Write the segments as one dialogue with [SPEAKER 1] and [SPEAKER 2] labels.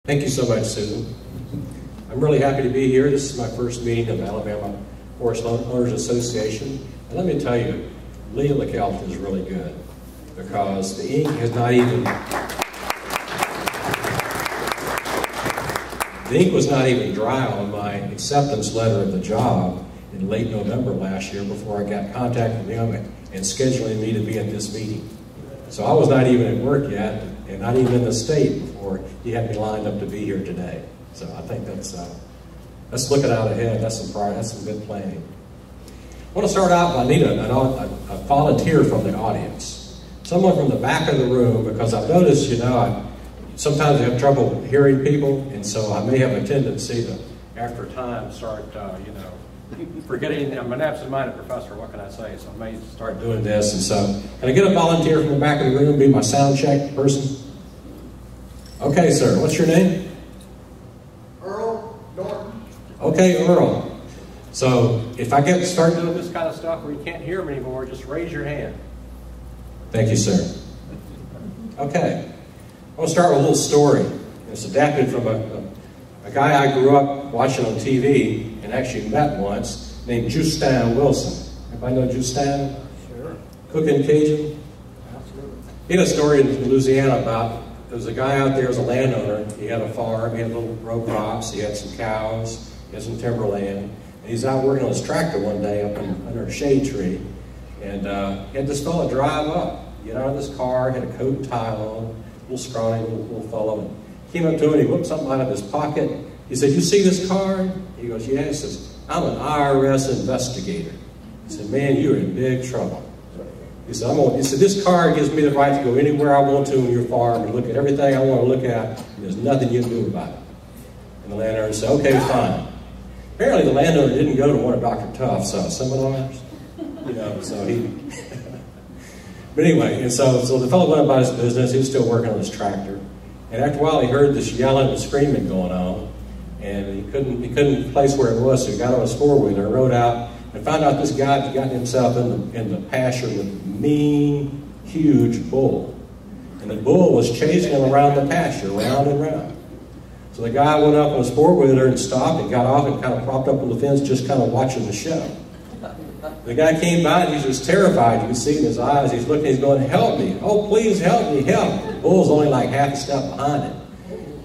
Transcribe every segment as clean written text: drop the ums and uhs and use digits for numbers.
[SPEAKER 1] Thank you so much, Susan. I'm really happy to be here. This is my first meeting of Alabama Forest Owners Association. And let me tell you, legal health is really good because the ink has not even, the ink was not even dry on my acceptance letter of the job in late November last year before I got contact from them and scheduling me to be at this meeting. So I was not even at work yet and not even in the state before he had me lined up to be here today. So I think that's looking out ahead. That's some good planning. I want to start out by needing a volunteer from the audience. Someone from the back of the room, because I've noticed, sometimes I have trouble hearing people, and so I may have a tendency to, after time, start, forgetting. I'm an absent-minded professor, what can I say? So I may start doing this, and so, can I get a volunteer from the back of the room, be my sound check person? Okay, sir, what's your name?
[SPEAKER 2] Earl Norton.
[SPEAKER 1] Okay, Earl. So, if I start doing this kind of stuff where you can't hear me anymore, just raise your hand. Thank you, sir. Okay. I want to start with a little story. It's adapted from a guy I grew up watching on TV and actually met once named Justin Wilson. Everybody know Justin?
[SPEAKER 2] Sure.
[SPEAKER 1] Cooking Cajun?
[SPEAKER 2] Absolutely.
[SPEAKER 1] He had a story in Louisiana about, there was a guy out there as a landowner. He had a farm, he had little row crops, he had some cows, he had some timberland. And he's out working on his tractor one day up under a shade tree. And he had this fellow drive up, get out of his car, had a coat and tie on, little scrawny little fellow. And came up to him, he whipped something out of his pocket. He said, "You see this card?" He goes, "Yeah." He says, "I'm an IRS investigator." He said, "Man, you're in big trouble." He said, "This card gives me the right to go anywhere I want to on your farm and look at everything I want to look at, and there's nothing you can do about it." And the landowner said, "Okay, fine." Apparently the landowner didn't go to one of Dr. Tuff's seminars, so he... But anyway, and so the fellow went about his business. He was still working on his tractor. And after a while, he heard this yelling and screaming going on. And he couldn't place where it was, so he got on his four-wheeler and rode out and found out this guy had gotten himself in the pasture with a mean, huge bull. And the bull was chasing him around the pasture, round and round. So the guy went up on his four-wheeler and stopped and got off and kind of propped up on the fence, just kind of watching the show. The guy came by and he was just terrified. You could see in his eyes, he's looking, he's going, "Help me. Oh, please help me, help." The bull's only like half a step behind him.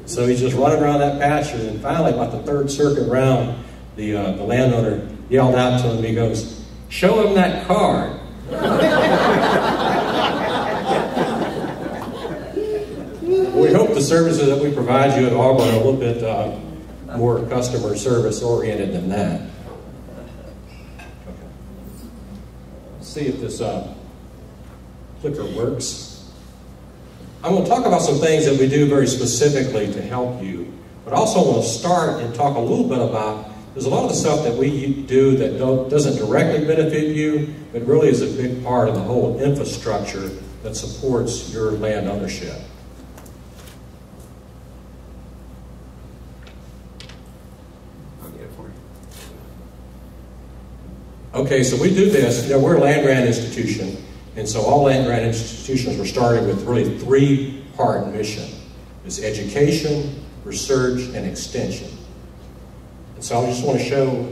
[SPEAKER 1] So he's just running around that pasture, and finally, about the third circuit round, the landowner yelled out to him, he goes, "Show him that card." We hope the services that we provide you at Auburn are a little bit more customer service oriented than that. See if this clicker works. I'm going to talk about some things that we do very specifically to help you, but also want to start and talk a little bit about, there's a lot of the stuff that we do that doesn't directly benefit you, but really is a big part of the whole infrastructure that supports your land ownership. Okay, so we do this, we're a land-grant institution, and so all land-grant institutions were started with really three-part mission. It's education, research, and extension. And so I just want to show,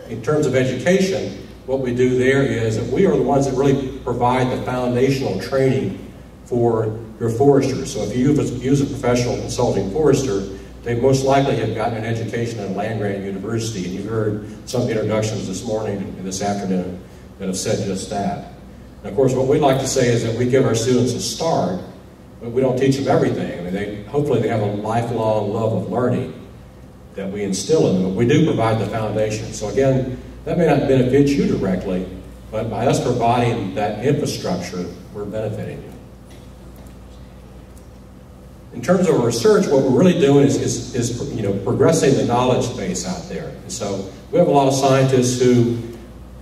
[SPEAKER 1] in terms of education, what we do there is that we are the ones that really provide the foundational training for your foresters. So if you use a professional consulting forester, they most likely have gotten an education at a land-grant university, and you've heard some introductions this morning and this afternoon that have said just that. And of course, what we like to say is that we give our students a start, but we don't teach them everything. I mean, hopefully they have a lifelong love of learning that we instill in them, but we do provide the foundation. So again, that may not benefit you directly, but by us providing that infrastructure, we're benefiting you. In terms of research, what we're really doing is progressing the knowledge base out there. And so we have a lot of scientists who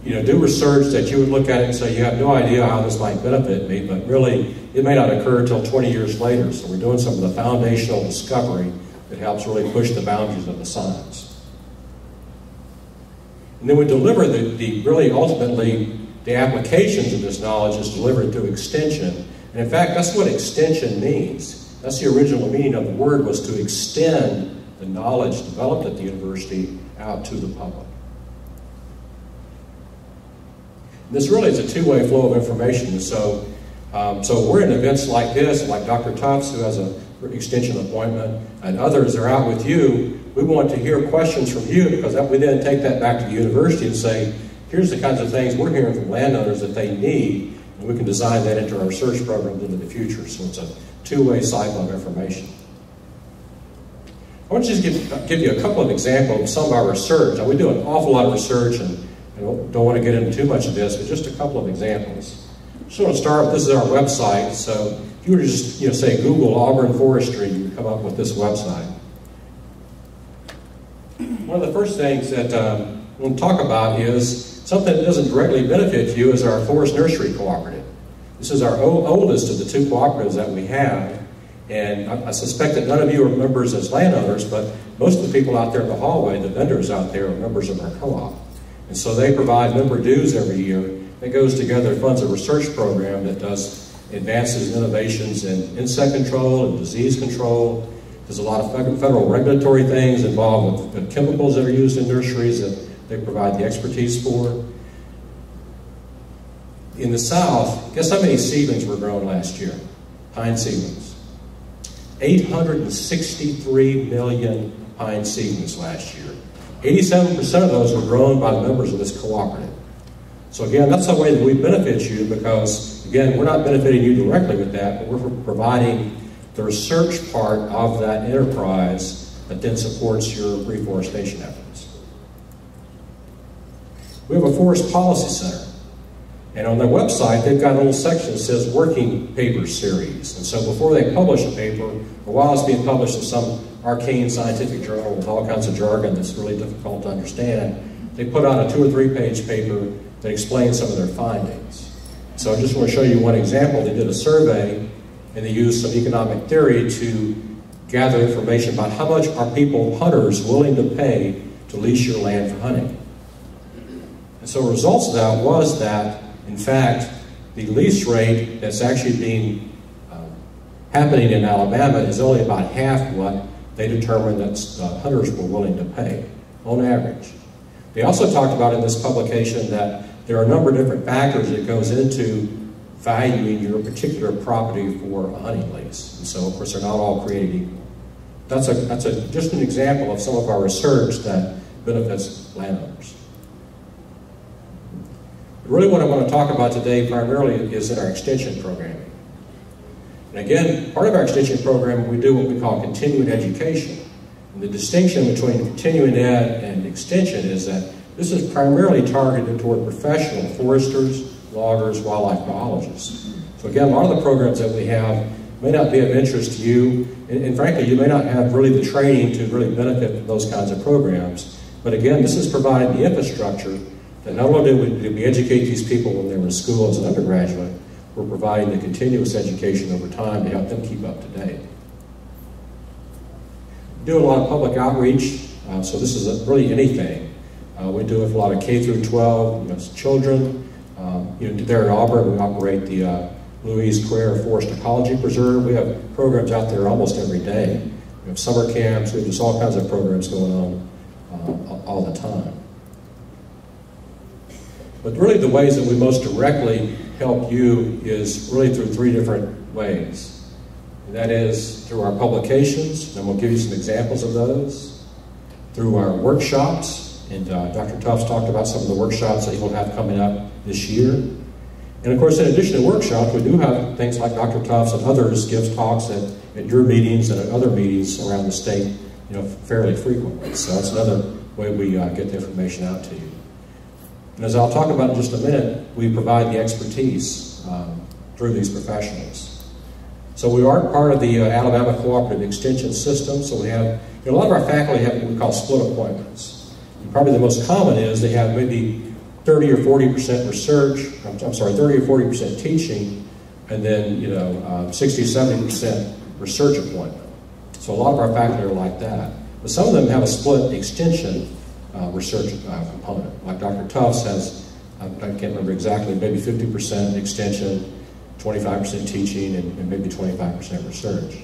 [SPEAKER 1] do research that you would look at it and say, you have no idea how this might benefit me, but really it may not occur until 20 years later. So we're doing some of the foundational discovery that helps really push the boundaries of the science. And then we deliver ultimately the applications of this knowledge is delivered through extension. And in fact, that's what extension means. That's the original meaning of the word, was to extend the knowledge developed at the university out to the public. This really is a two-way flow of information. So we're in events like this, like Dr. Tufts, who has an extension appointment, and others are out with you. We want to hear questions from you, because we then take that back to the university and say, here's the kinds of things we're hearing from landowners that they need, and we can design that into our research programs into the future. So it's a two-way cycle of information. I want to just give you a couple of examples of some of our research. Now, we do an awful lot of research, and I don't want to get into too much of this, but just a couple of examples. Just want to start with, this is our website. So if you were to just say Google Auburn Forestry, you would come up with this website. One of the first things that we'll talk about is something that doesn't directly benefit you is our Forest Nursery Cooperative. This is our oldest of the two cooperatives that we have, and I suspect that none of you are members as landowners, but most of the people out there in the hallway, the vendors out there, are members of our co-op. And so they provide member dues every year. That goes together, funds a research program that does advances and innovations in insect control and disease control. There's a lot of federal regulatory things involved with chemicals that are used in nurseries that they provide the expertise for. In the South, guess how many seedlings were grown last year? Pine seedlings. 863 million pine seedlings last year. 87% of those were grown by the members of this cooperative. So again, that's the way that we benefit you, because again, we're not benefiting you directly with that, but we're providing the research part of that enterprise that then supports your reforestation efforts. We have a forest policy center. And on their website, they've got a little section that says Working Papers Series. And so before they publish a paper, or while it's being published in some arcane scientific journal with all kinds of jargon that's really difficult to understand, they put out a 2 or 3 page paper that explains some of their findings. So I just want to show you one example. They did a survey, and they used some economic theory to gather information about how much are hunters, willing to pay to lease your land for hunting. And so results of that was that, in fact, the lease rate that's actually being happening in Alabama is only about half what they determined that hunters were willing to pay, on average. They also talked about in this publication that there are a number of different factors that goes into valuing your particular property for a hunting lease. And so, of course, they're not all created equal. That's just an example of some of our research that benefits landowners. Really what I want to talk about today primarily is in our extension programming. And again, part of our extension program, we do what we call continuing education. And the distinction between continuing ed and extension is that this is primarily targeted toward professional foresters, loggers, wildlife biologists. So again, a lot of the programs that we have may not be of interest to you, and frankly, you may not have really the training to really benefit from those kinds of programs. But again, this is providing the infrastructure that not only do we educate these people when they were in school as an undergraduate, we're providing the continuous education over time to help them keep up to date. We do a lot of public outreach, so this is really anything. We do a lot of K through 12 children. There at Auburn, we operate the Louise Quare Forest Ecology Preserve. We have programs out there almost every day. We have summer camps. We have just all kinds of programs going on all the time. But really the ways that we most directly help you is really through 3 different ways. And that is through our publications, and we'll give you some examples of those. Through our workshops, and Dr. Tufts talked about some of the workshops that he will have coming up this year. And of course, in addition to workshops, we do have things like Dr. Tufts and others give talks at your meetings and at other meetings around the state, fairly frequently. So that's another way we get the information out to you. And as I'll talk about in just a minute, we provide the expertise through these professionals. So we are part of the Alabama Cooperative Extension System. So we have, a lot of our faculty have what we call split appointments. And probably the most common is they have maybe 30 or 40% research, 30 or 40% teaching, and then 60, 70% research appointment. So a lot of our faculty are like that. But some of them have a split extension research component. Like Dr. Tufts has, I can't remember exactly, maybe 50% extension, 25% teaching, and maybe 25% research.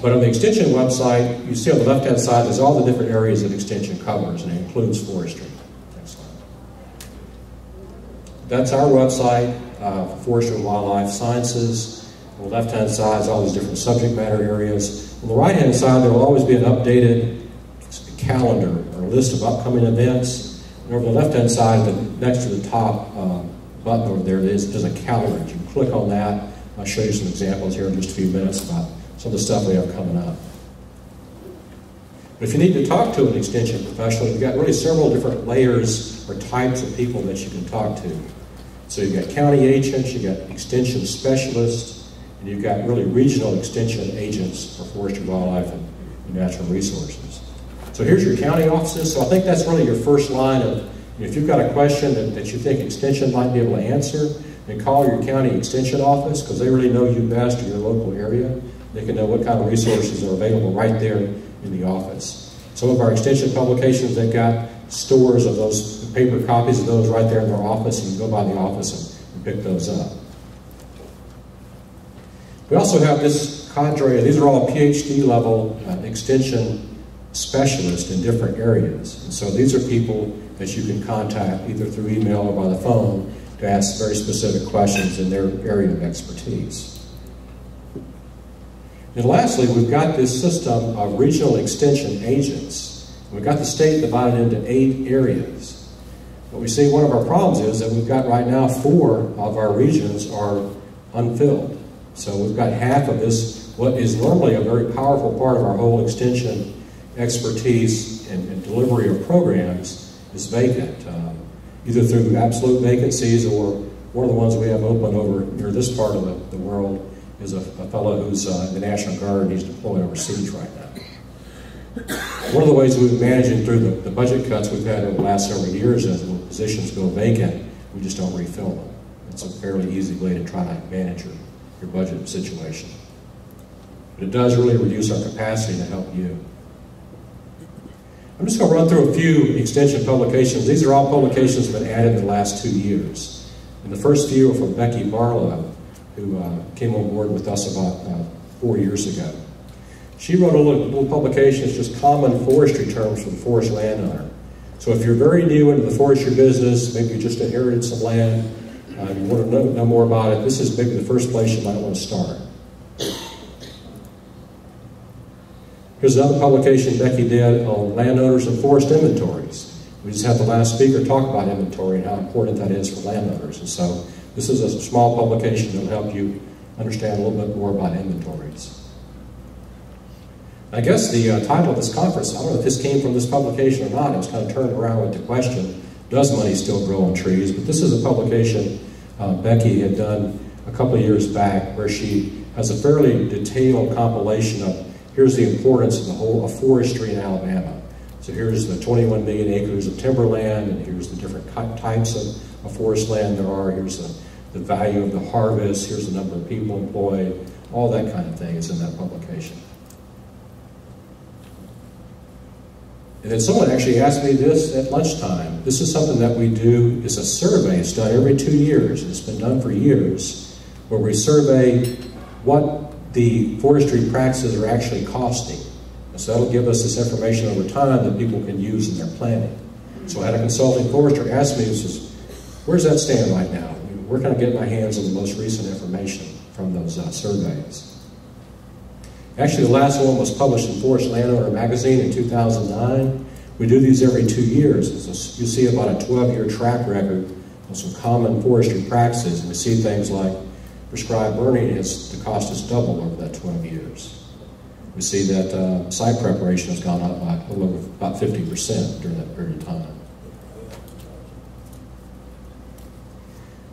[SPEAKER 1] But on the Extension website, you see on the left-hand side, there's all the different areas that Extension covers, and it includes forestry. Next slide. That's our website for Forestry and Wildlife Sciences. On the left-hand side is all these different subject matter areas. On the right-hand side, there will always be an updated calendar or a list of upcoming events. And over the left-hand side, next to the top button over there, there's a calendar. You can click on that. I'll show you some examples here in just a few minutes about some of the stuff we have coming up. But if you need to talk to an Extension professional, you've got really several different layers or types of people that you can talk to. So you've got county agents, you've got Extension specialists, and you've got really regional Extension agents for forestry, wildlife, and natural resources. So here's your county offices. So I think that's really your first line of, if you've got a question that you think Extension might be able to answer, then call your county Extension office, because they really know you best in your local area. They can know what kind of resources are available right there in the office. Some of our Extension publications, they've got stores of those, paper copies of those right there in their office, and you can go by the office and pick those up. We also have this cadre. These are all PhD level Extension specialists in different areas. And so these are people that you can contact either through email or by the phone to ask very specific questions in their area of expertise. And lastly, we've got this system of regional Extension agents. We've got the state divided into 8 areas. But we see one of our problems is that we've got right now 4 of our regions are unfilled. So we've got half of this, what is normally a very powerful part of our whole Extension expertise and delivery of programs is vacant, either through absolute vacancies or one of the ones we have open over near this part of the world is a fellow who's in the National Guard and he's deployed overseas right now. One of the ways we've been managing through the budget cuts we've had over the last several years is when positions go vacant, we just don't refill them. It's a fairly easy way to try to manage your budget situation. But it does really reduce our capacity to help you. I'm just going to run through a few Extension publications. These are all publications that have been added in the last 2 years. And the first few are from Becky Barlow, who came on board with us about 4 years ago. She wrote a little publication. It's just common forestry terms for the forest landowner. So if you're very new into the forestry business, maybe you just inherited some land, you want to know more about it, this is maybe the first place you might want to start. Here's another publication Becky did on landowners and forest inventories. We just had the last speaker talk about inventory and how important that is for landowners. And so this is a small publication that will help you understand a little bit more about inventories. I guess the title of this conference, I don't know if this came from this publication or not, it was kind of turned around with the question, does money still grow on trees? But this is a publication Becky had done a couple of years back where she has a fairly detailed compilation of here's the importance of the whole of forestry in Alabama. So here's the 21 million acres of timberland, and here's the different types of forest land there are. Here's the value of the harvest. Here's the number of people employed. All that kind of thing is in that publication. And then someone actually asked me this at lunchtime. This is something that we do. It's a survey. It's done every 2 years. It's been done for years, where we survey what the forestry practices are actually costing. And so that'll give us this information over time that people can use in their planning. So I had a consulting forester ask me, he says, where's that stand right now? Where can I get my hands on the most recent information from those surveys? Actually, the last one was published in Forest Landowner magazine in 2009. We do these every 2 years. So you see about a 12-year track record of some common forestry practices. And we see things like prescribed burning, the cost has doubled over that 12 years. We see that site preparation has gone up by a little over about 50% during that period of time.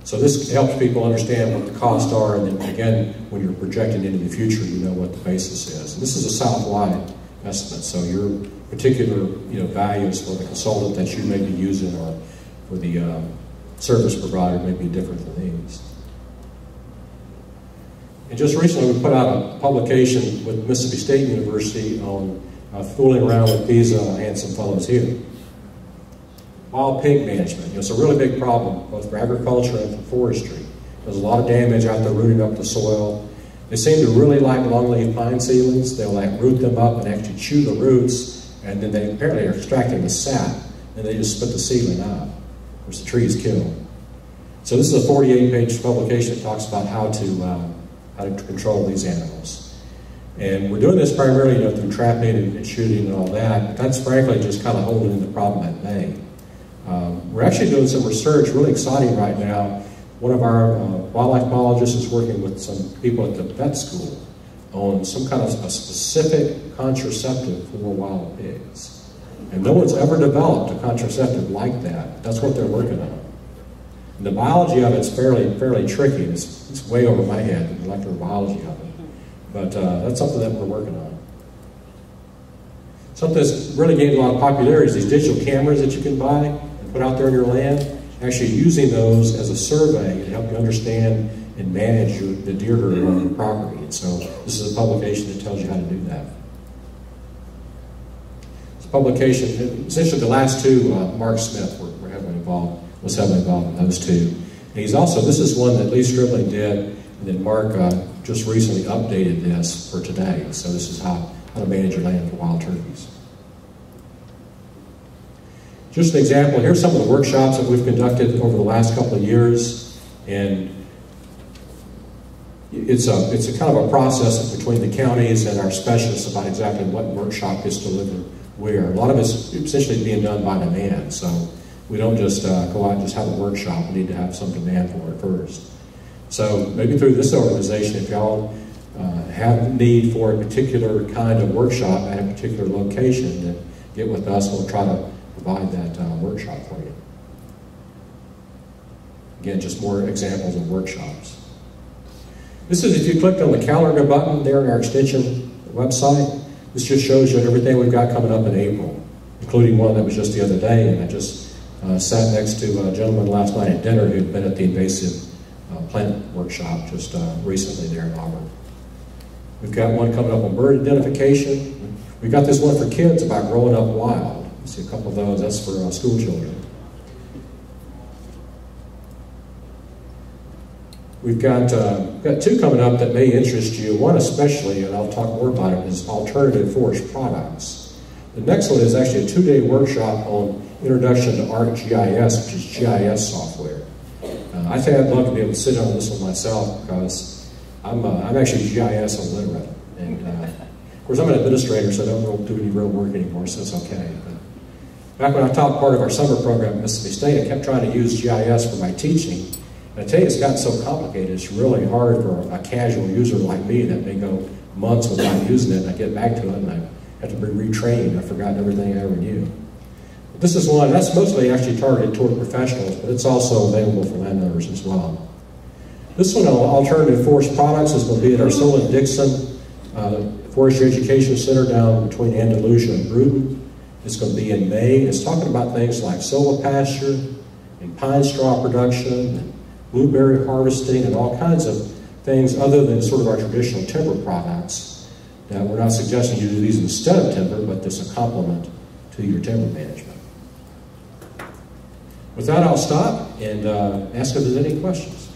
[SPEAKER 1] So this helps people understand what the costs are, and then again, when you're projecting into the future, you know what the basis is. And this is a South-wide estimate, so your particular values for the consultant that you may be using or for the service provider may be different than these. And just recently we put out a publication with Mississippi State University on fooling around with these handsome fellows here. Wild pig management. It's a really big problem, both for agriculture and for forestry. There's a lot of damage out there rooting up the soil. They seem to really like longleaf pine seedlings. They'll like root them up and actually chew the roots, and then they apparently are extracting the sap, and they just split the seedling out. Of course, the tree is killed. So this is a 48-page publication that talks about how to control these animals. And we're doing this primarily, through trapping and shooting and all that. But that's frankly just kind of holding the problem at bay. We're actually doing some research, really exciting right now. One of our wildlife biologists is working with some people at the vet school on some kind of a specific contraceptive for wild pigs. And no one's ever developed a contraceptive like that. That's what they're working on. And the biology of it's fairly tricky. It's way over my head, the molecular biology of it. But that's something that we're working on. Something that's really gained a lot of popularity is these digital cameras that you can buy and put out there on your land. Actually using those as a survey to help you understand and manage the deer herd on your property. And so this is a publication that tells you how to do that. This publication, essentially the last two, Mark Smith was heavily involved in those two. And he's also, this is one that Lee Stribling did, and then Mark just recently updated this for today. So this is how to manage your land for wild turkeys. Just an example, here's some of the workshops that we've conducted over the last couple of years, and it's a kind of a process between the counties and our specialists about exactly what workshop gets delivered where. A lot of it's essentially being done by demand, so we don't just go out and just have a workshop. We need to have some demand for it first. So maybe through this organization, if y'all have need for a particular kind of workshop at a particular location, then get with us and we'll try to provide that workshop for you. Again, just more examples of workshops. This is, if you clicked on the calendar button there on our extension website, this just shows you everything we've got coming up in April, including one that was just the other day, and I just sat next to a gentleman last night at dinner who'd been at the invasive plant workshop just recently there in Auburn. We've got one coming up on bird identification. We've got this one for kids about growing up wild. You see a couple of those, that's for school children. We've got two coming up that may interest you. One especially, and I'll talk more about it, is alternative forest products. The next one is actually a 2-day workshop on introduction to ArcGIS, which is GIS software. I think I'd love to be able to sit on this one myself because I'm actually GIS illiterate. And of course I'm an administrator, so I don't do any real work anymore, so it's okay. But back when I taught part of our summer program at Mississippi State, I kept trying to use GIS for my teaching. And I tell you, it's gotten so complicated, it's really hard for a casual user like me that may go months without using it, and I get back to it and I have to be retrained. I've forgotten everything I ever knew. But this is one that's mostly actually targeted toward professionals, but it's also available for landowners as well. This one on alternative forest products is going to be at our Solon-Dixon Forestry Education Center down between Andalusia and Brewton. It's going to be in May. It's talking about things like silvopasture and pine straw production and blueberry harvesting and all kinds of things other than sort of our traditional timber products. Now, we're not suggesting you do these instead of timber, but this is a complement to your timber management. With that, I'll stop and ask if there's any questions.